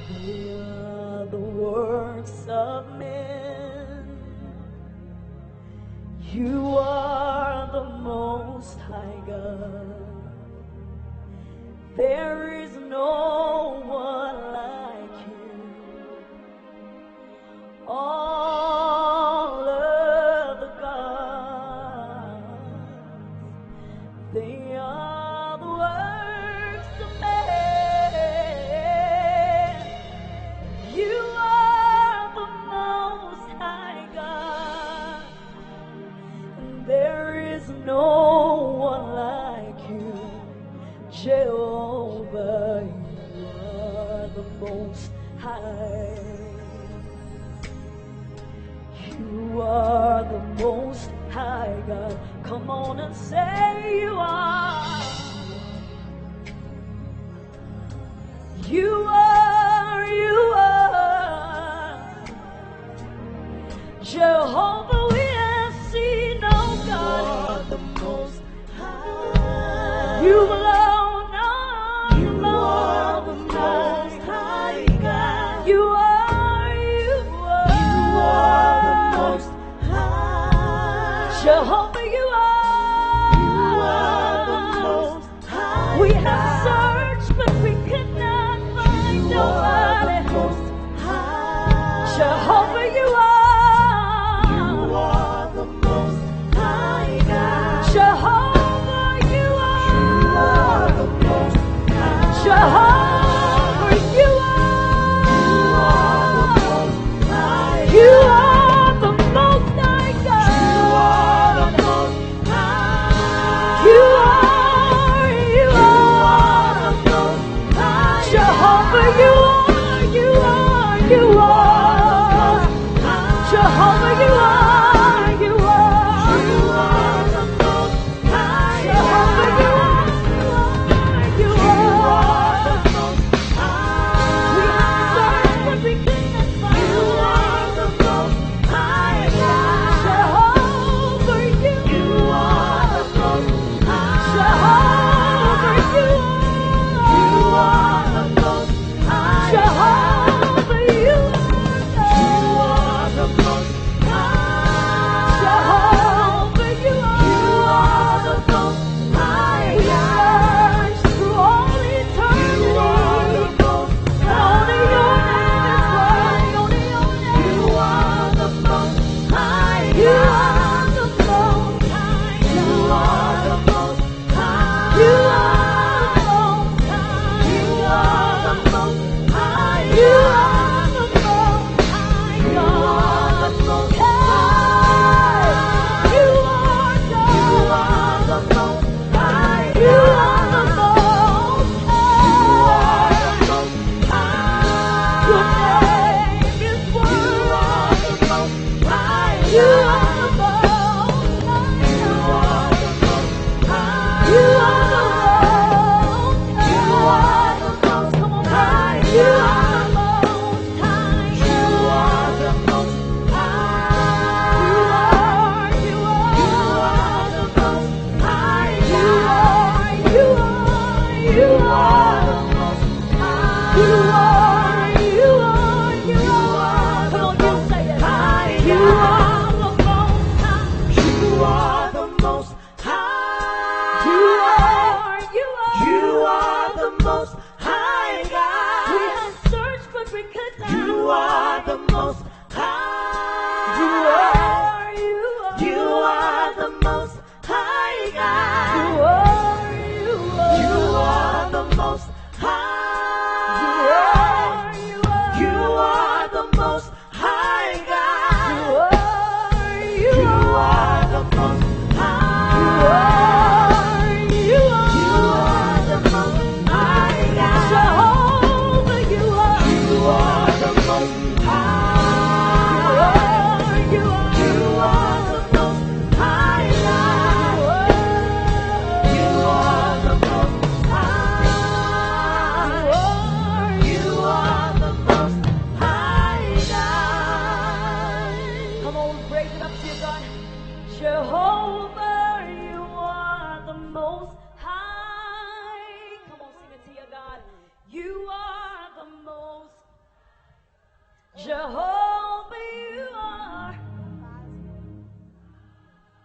They are the works of men. You are the Most High God. There is no one like you. All of the gods, they are the works of man. You are the Most High God. There is no one like you, Jehovah. You are the Most High. You are the Most High God. Come on and say you are. You are, you are. Jehovah, we have seen, oh God. You are the Most High. You alone are. You are the Most High God. You are. You are the Most High. Jehovah, you are. You are the Most High. We have searched, but we could not find You are nobody. the Most High. Jehovah, you are. You are the Most High God. Jehovah, you are. You are the Most High. Jehovah, you are. You are You are the the Most High. Most High God. You are the Most High. You are. the Most High. Jehovah, you are. You are. You are. Jehovah, you are. You are. You are the Most High. Jehovah, you are. You are. We have searched, but we could not find. You are the Most High. Jehovah, you are the Most High. Jehovah, you are the Most High. Jehovah, you are. the Most High. Jehovah, you are. the Most High. We searched through all eternity. You are the Most Only your name is worthy. Only your name. You are the Most High. You are the Most High. You are the Most High. You are the Most High. You are the Most High. You are the Most High. You are the Most Hey, you are God. You are the Most High. You are the Most High. Your name is worthy. You are the Most High. You are the Most High. Come on, guys. You are the Most High. You are. You are the Most High. You are. You are the Most High. You are. You are. Come on, you say it. You are the Most High. You are the Most High. You are. You are the Most High God. We have searched, but we could not. You are the Most High. You are. You are the Most High God. You are. You are the Most High. You are the Most High God. You You are. are the Most High. You are. You are the Most High God. Jehovah, you are. You are the Most High. You are. You are the Most High God. You are the Most High. You are the Most High God. Come on, raise it up to your God. Jehovah, you are the Most